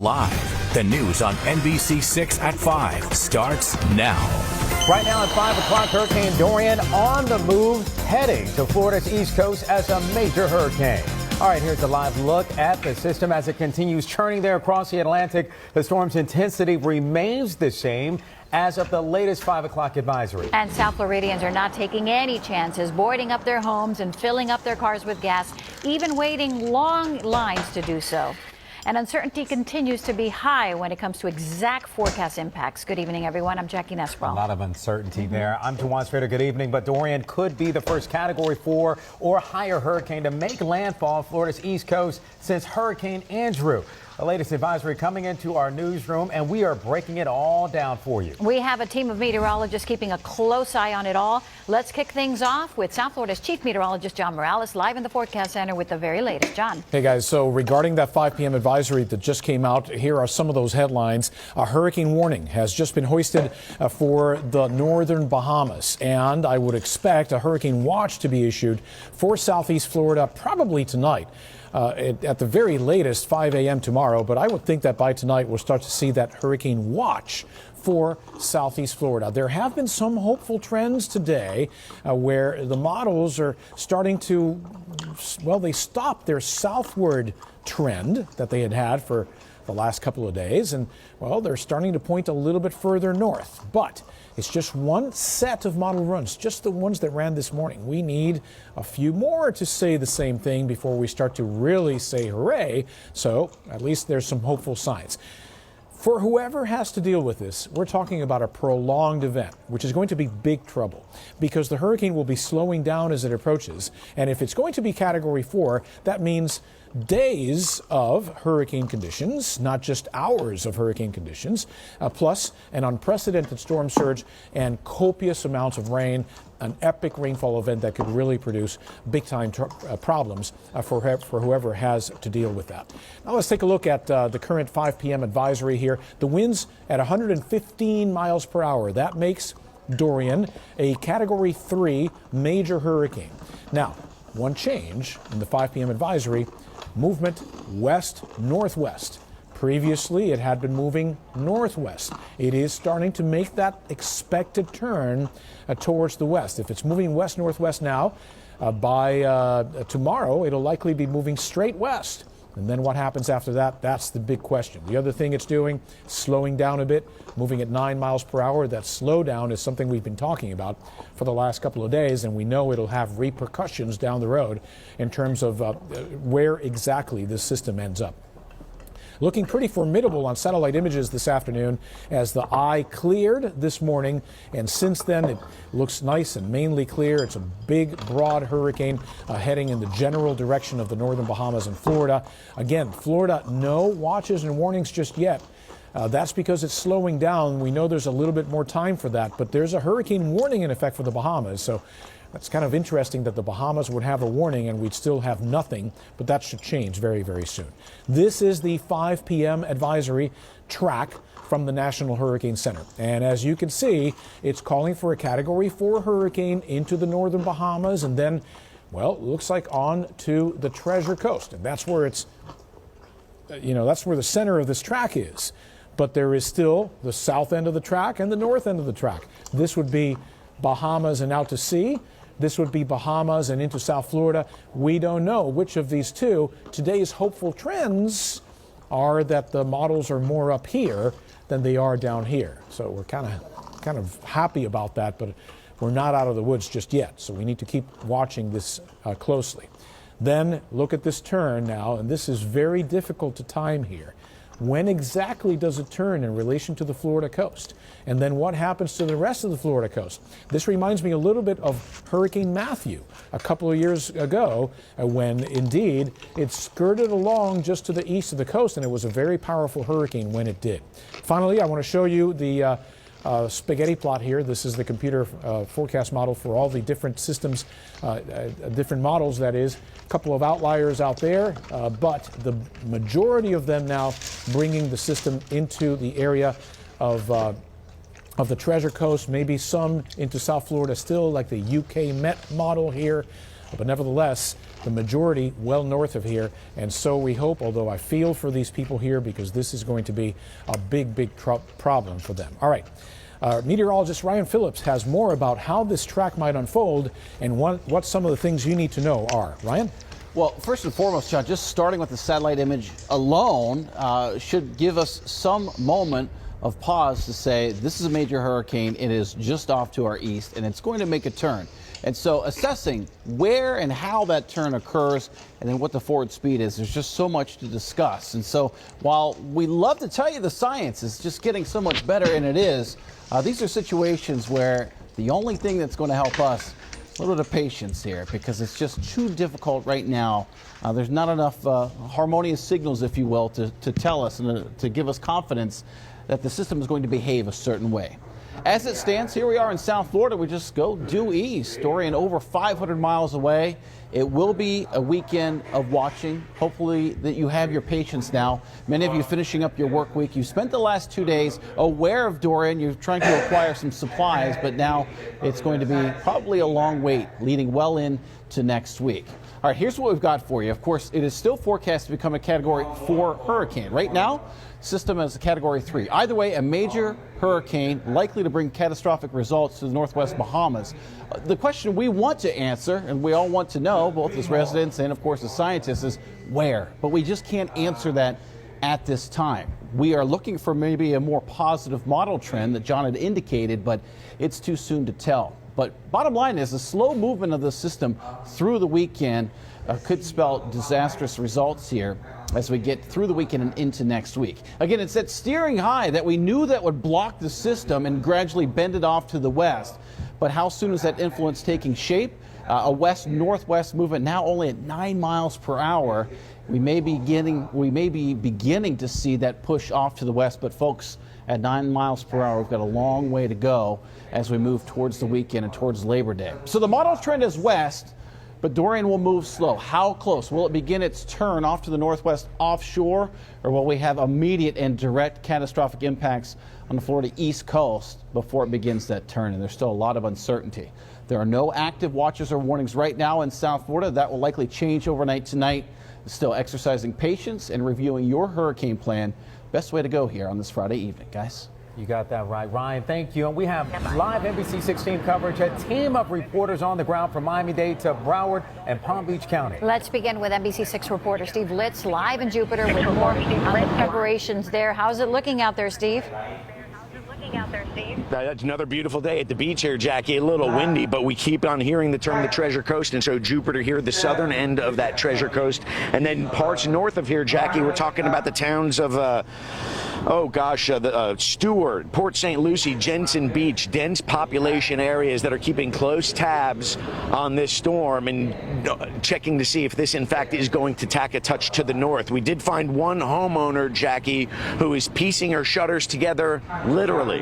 Live, the news on NBC6 at 5 starts now. Right now at 5 o'clock, Hurricane Dorian on the move, heading to Florida's east coast as a major hurricane. All right, here's a live look at the system as it continues churning there across the Atlantic. The storm's intensity remains the same as of the latest 5 o'clock advisory. And South Floridians are not taking any chances, boarding up their homes and filling up their cars with gas, even waiting long lines to do so. And uncertainty continues to be high when it comes to exact forecast impacts. Good evening, everyone. I'm Jackie Nesbro. A lot of uncertainty there. I'm Tawan Strader. Good evening. But Dorian could be the first Category 4 or higher hurricane to make landfall off Florida's east coast since Hurricane Andrew. The latest advisory coming into our newsroom, and we are breaking it all down for you. We have a team of meteorologists keeping a close eye on it all. Let's kick things off with South Florida's Chief Meteorologist, John Morales, live in the Forecast Center with the very latest. John. Hey, guys. So regarding that 5 p.m. advisory that just came out, here are some of those headlines. A hurricane warning has just been hoisted for the northern Bahamas, and I would expect a hurricane watch to be issued for southeast Florida probably tonight. At the very latest, 5 a.m. tomorrow, but I would think that by tonight we'll start to see that hurricane watch for southeast Florida. There have been some hopeful trends today where the models are starting to, well, they stopped their southward trend that they had for the last couple of days, and, well, they're starting to point a little bit further north. But it's just one set of model runs, just the ones that ran this morning. We need a few more to say the same thing before we start to really say hooray. So at least there's some hopeful signs. For whoever has to deal with this, we're talking about a prolonged event, which is going to be big trouble because the hurricane will be slowing down as it approaches. And if it's going to be Category 4, that means days of hurricane conditions, not just hours of hurricane conditions, plus an unprecedented storm surge and copious amounts of rain, an epic rainfall event that could really produce big-time problems for whoever has to deal with that. Now let's take a look at the current 5 p.m. advisory here. The winds at 115 miles per hour. That makes Dorian a Category 3 major hurricane. Now, one change in the 5 p.m. advisory, movement west-northwest. Previously, it had been moving northwest. It is starting to make that expected turn towards the west. If it's moving west-northwest now, by tomorrow, it'll likely be moving straight west. And then what happens after that? That's the big question. The other thing it's doing, slowing down a bit, moving at 9 miles per hour. That slowdown is something we've been talking about for the last couple of days, and we know it'll have repercussions down the road in terms of where exactly this system ends up. Looking pretty formidable on satellite images this afternoon as the eye cleared this morning, and since then it looks nice and mainly clear. It's a big, broad hurricane heading in the general direction of the northern Bahamas and Florida. Again, Florida, no watches and warnings just yet. That's because it's slowing down. We know there's a little bit more time for that, but there's a hurricane warning in effect for the Bahamas. So that's kind of interesting that the Bahamas would have a warning and we'd still have nothing, but that should change very, very soon. This is the 5 p.m. advisory track from the National Hurricane Center. And as you can see, it's calling for a Category 4 hurricane into the northern Bahamas and then, well, it looks like on to the Treasure Coast. And that's where it's, that's where the center of this track is. But there is still the south end of the track and the north end of the track. This would be Bahamas and out to sea. This would be Bahamas and into South Florida. We don't know which of these two. Today's hopeful trends are that the models are more up here than they are down here. So we're kind of happy about that, but we're not out of the woods just yet. So we need to keep watching this closely. Then look at this turn now, and this is very difficult to time here. When exactly does it turn in relation to the Florida coast? And then what happens to the rest of the Florida coast? This reminds me a little bit of Hurricane Matthew a couple of years ago when indeed it skirted along just to the east of the coast, and it was a very powerful hurricane when it did. Finally, I want to show you the spaghetti plot here. This is the computer forecast model for all the different systems, different models, that is. A couple of outliers out there, but the majority of them now bringing the system into the area of the Treasure Coast, maybe some into South Florida still, like the UK Met model here. But nevertheless, the majority well north of here. And so we hope, although I feel for these people here because this is going to be a big problem for them. All right. Meteorologist Ryan Phillips has more about how this track might unfold and what some of the things you need to know are. Ryan? Well, first and foremost, John, just starting with the satellite image alone should give us some moment of pause to say this is a major hurricane. It is just off to our east, and it's going to make a turn. And so assessing where and how that turn occurs and then what the forward speed is, there's just so much to discuss. And so while we love to tell you the science is just getting so much better, and it is, these are situations where the only thing that's going to help us, a little bit of patience here, because it's just too difficult right now. There's not enough harmonious signals, if you will, to tell us and to give us confidence that the system is going to behave a certain way. As it stands, here we are in South Florida. We just go due east. Dorian over 500 miles away. It will be a weekend of watching. Hopefully that you have your patience now. Many of you finishing up your work week. You spent the last 2 days aware of Dorian. You're trying to acquire some supplies, but now it's going to be probably a long wait leading well into next week. All right, here's what we've got for you. Of course, it is still forecast to become a Category 4 hurricane. Right now, system as a Category 3. Either way, a major hurricane likely to bring catastrophic results to the northwest Bahamas. The question we want to answer, and we all want to know, both as residents and, of course, as scientists, is where. But we just can't answer that at this time. We are looking for maybe a more positive model trend that John had indicated, but it's too soon to tell. But bottom line is the slow movement of the system through the weekend could spell disastrous results here as we get through the weekend and into next week. Again, it's that steering high that we knew that would block the system and gradually bend it off to the west. But how soon is that influence taking shape? A west-northwest movement now only at 9 miles per hour. We may be beginning to see that push off to the west, but folks, at 9 miles per hour, we've got a long way to go as we move towards the weekend and towards Labor Day. So the model trend is west, but Dorian will move slow. How close? Will it begin its turn off to the northwest offshore, or will we have immediate and direct catastrophic impacts on the Florida East Coast before it begins that turn? And there's still a lot of uncertainty. There are no active watches or warnings right now in South Florida. That will likely change overnight tonight. Still exercising patience and reviewing your hurricane plan. Best way to go here on this Friday evening, guys. You got that right, Ryan. Thank you. And we have live NBC 16 coverage, a team of reporters on the ground from Miami-Dade to Broward and Palm Beach County. Let's begin with NBC 6 reporter Steve Litz live in Jupiter with more on the preparations there. How's it looking out there, Steve? That's another beautiful day at the beach here, Jackie. A little windy, but we keep on hearing the term the Treasure Coast, and so Jupiter here, the southern end of that Treasure Coast, and then parts north of here, Jackie. We're talking about the towns of Stewart, Port St. Lucie, Jensen Beach, dense population areas that are keeping close tabs on this storm and checking to see if this, in fact, is going to tack a touch to the north. We did find one homeowner, Jackie, who is piecing her shutters together, literally.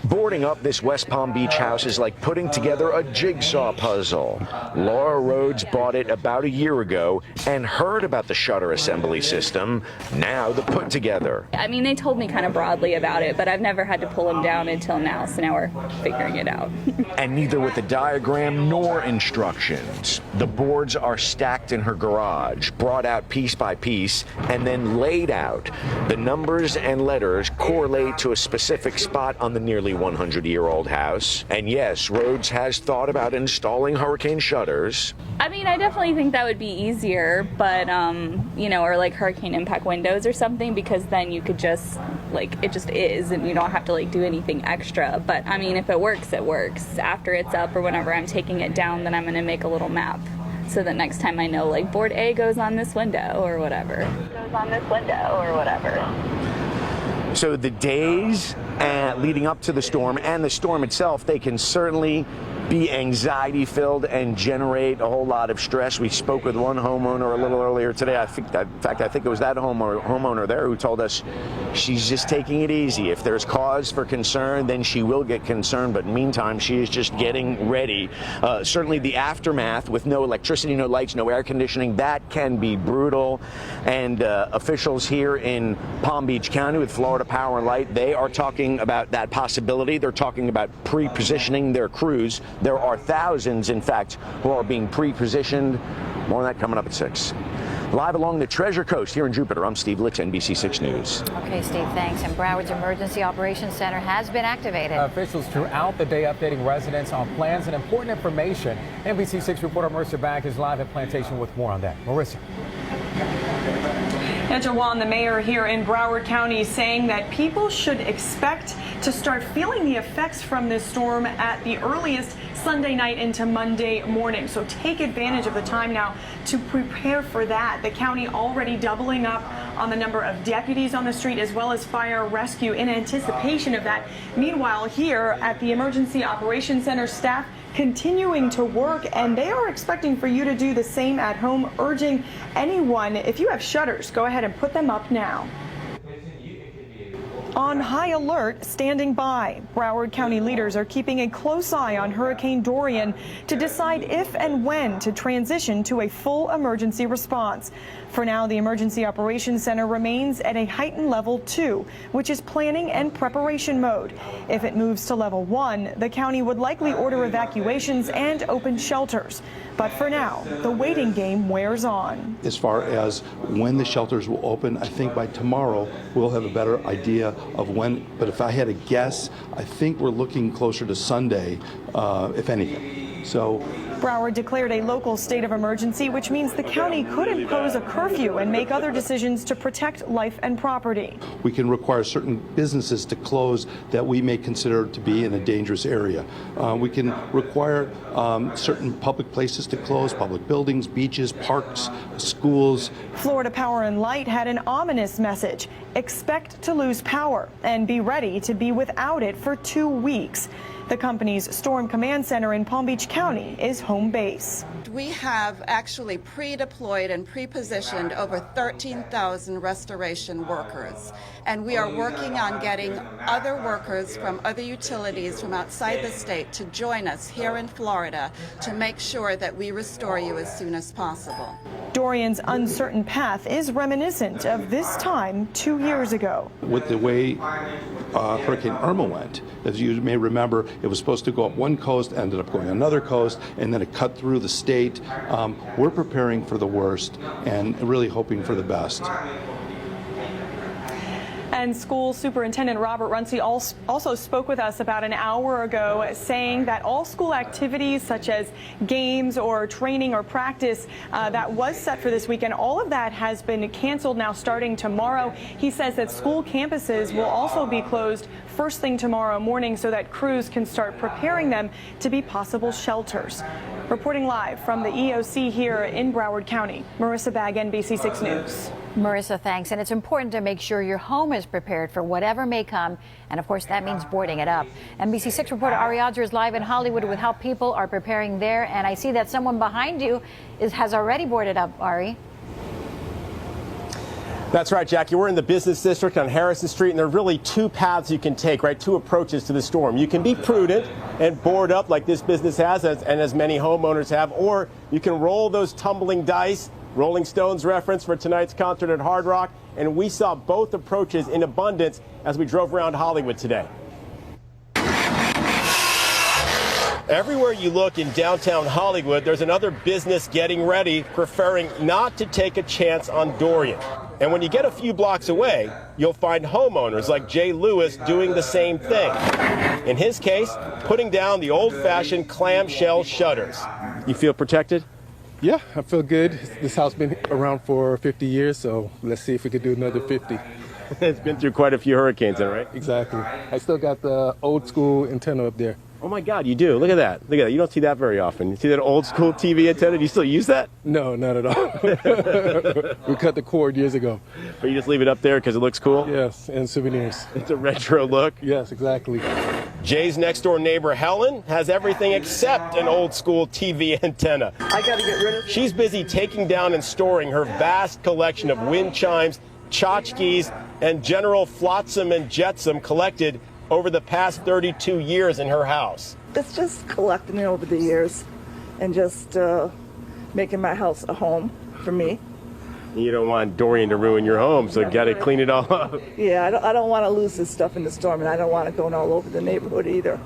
Boarding up this West Palm Beach house is like putting together a jigsaw puzzle. Laura Rhodes bought it about a year ago and heard about the shutter assembly system. Now the put together. I mean, they told me kind of broadly about it, but I've never had to pull them down until now, so now we're figuring it out. And neither with the diagram nor instructions. The boards are stacked in her garage, brought out piece by piece, and then laid out. The numbers and letters correlate to a specific spot on the nearly 100-year-old house. And yes, Rhodes has thought about installing hurricane shutters. I mean, I definitely think that would be easier, but, or like hurricane impact windows or something, because then you could just, it just is, and you don't have to, do anything extra. But, I mean, if it works, it works. After it's up or whenever I'm taking it down, then I'm going to make a little map so that next time I know, board A goes on this window or whatever. So the days leading up to the storm and the storm itself, they can certainly be anxiety-filled and generate a whole lot of stress. We spoke with one homeowner a little earlier today. I think it was that homeowner there who told us she's just taking it easy. If there's cause for concern, then she will get concerned. But meantime, she is just getting ready. Certainly the aftermath with no electricity, no lights, no air conditioning, that can be brutal. And officials here in Palm Beach County with Florida Power and Light, they are talking about that possibility. They're talking about pre-positioning their crews there are thousands, in fact, who are being pre-positioned. More on that coming up at 6. Live along the Treasure Coast here in Jupiter, I'm Steve Litch, NBC 6 News. Okay, Steve, thanks. And Broward's Emergency Operations Center has been activated. Officials throughout the day updating residents on plans and important information. NBC 6 reporter Marissa Bag is live at Plantation with more on that. Marissa. Jawan, the mayor here in Broward County, is saying that people should expect to start feeling the effects from this storm at the earliest Sunday night into Monday morning. So take advantage of the time now to prepare for that. The county already doubling up on the number of deputies on the street as well as fire rescue in anticipation of that. Meanwhile, here at the Emergency Operations Center, staff continuing to work, and they are expecting for you to do the same at home, urging anyone, if you have shutters, go ahead and put them up now. On high alert, standing by, Broward County leaders are keeping a close eye on Hurricane Dorian to decide if and when to transition to a full emergency response. For now, the Emergency Operations Center remains at a heightened level 2, which is planning and preparation mode. If it moves to level 1, the county would likely order evacuations and open shelters. But for now, the waiting game wears on. As far as when the shelters will open, I think by tomorrow we'll have a better idea of when. But if I had a guess, I think we're looking closer to Sunday, if anything. So Broward declared a local state of emergency, which means the county could impose a curfew and make other decisions to protect life and property. we can require certain businesses to close that we may consider to be in a dangerous area. We can require certain public places to close, public buildings, beaches, parks, schools. Florida Power and Light had an ominous message. Expect to lose power and be ready to be without it for 2 weeks. The company's Storm Command Center in Palm Beach County is home base. We have actually pre-deployed and pre-positioned over 13,000 restoration workers, and we are working on getting other workers from other utilities from outside the state to join us here in Florida to make sure that we restore you as soon as possible. Dorian's uncertain path is reminiscent of this time 2 years ago. With the way Hurricane Irma went, as you may remember, it was supposed to go up one coast, ended up going another coast, and then it cut through the state. We're preparing for the worst and really hoping for the best. And school superintendent Robert Runcie also spoke with us about an hour ago, saying that all school activities such as games or training or practice that was set for this weekend, all of that has been canceled now starting tomorrow. He says that school campuses will also be closed first thing tomorrow morning so that crews can start preparing them to be possible shelters. Reporting live from the EOC here in Broward County, Marissa Bag, NBC 6 News. Marissa, thanks. And it's important to make sure your home is prepared for whatever may come. And of course, that means boarding it up. NBC 6 reporter Ari Odger is live in Hollywood with how people are preparing there. And I see that someone behind you has already boarded up, Ari. That's right, Jackie. We're in the business district on Harrison Street, and there are really two paths you can take, right? Two approaches to the storm. You can be prudent and board up like this business has, and as many homeowners have, or you can roll those tumbling dice. Rolling Stones reference for tonight's concert at Hard Rock, and we saw both approaches in abundance as we drove around Hollywood today. Everywhere you look in downtown Hollywood, there's another business getting ready, preferring not to take a chance on Dorian. And when you get a few blocks away, you'll find homeowners like Jay Lewis doing the same thing. In his case, putting down the old-fashioned clamshell shutters. You feel protected? Yeah, I feel good. This house has been around for 50 years, so let's see if we can do another 50. It's been through quite a few hurricanes, right? Exactly. I still got the old school antenna up there. Oh my God, you do. Look at that. Look at that. You don't see that very often. You see that old school TV antenna? Do you still use that? No, not at all. We cut the cord years ago. But you just leave it up there because it looks cool? Yes, and souvenirs. It's a retro look? Yes, exactly. Jay's next door neighbor, Helen, has everything except an old school TV antenna. I got to get rid of it. She's busy taking down and storing her vast collection of wind chimes, tchotchkes, and general flotsam and jetsam collected over the past 32 years in her house. It's just collecting it over the years and just making my house a home for me. You don't want Dorian to ruin your home, so you got to clean it all up. Yeah, I don't want to lose this stuff in the storm, and I don't want it going all over the neighborhood either.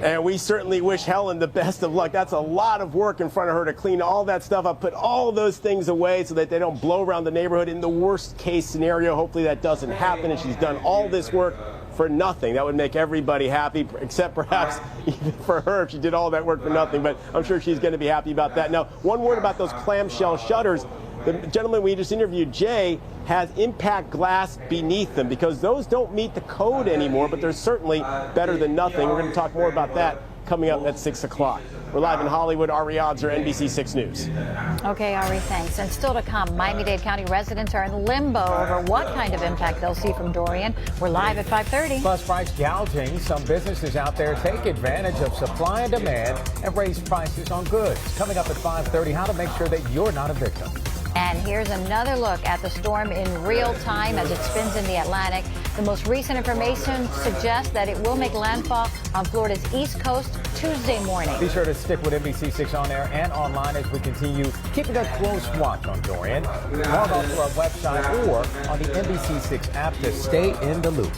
And we certainly wish Helen the best of luck. That's a lot of work in front of her to clean all that stuff up, put all those things away so that they don't blow around the neighborhood. In the worst case scenario, hopefully that doesn't happen, and she's done all this work for nothing. That would make everybody happy, except perhaps even for her if she did all that work for nothing. But I'm sure she's going to be happy about that. Now, one word about those clamshell shutters. The gentleman we just interviewed, Jay, has impact glass beneath them because those don't meet the code anymore, but they're certainly better than nothing. We're going to talk more about that coming up at 6 o'clock. We're live in Hollywood. Ari Odzer, NBC 6 News. Okay, Ari, thanks. And still to come, Miami-Dade County residents are in limbo over what kind of impact they'll see from Dorian. We're live at 5:30. Plus, price gouging. Some businesses out there take advantage of supply and demand and raise prices on goods. Coming up at 5:30, how to make sure that you're not a victim. And here's another look at the storm in real time as it spins in the Atlantic. The most recent information suggests that it will make landfall on Florida's east coast Tuesday morning. Be sure to stick with NBC6 on air and online as we continue keeping a close watch on Dorian. Log on to our website or on the NBC6 app to stay in the loop.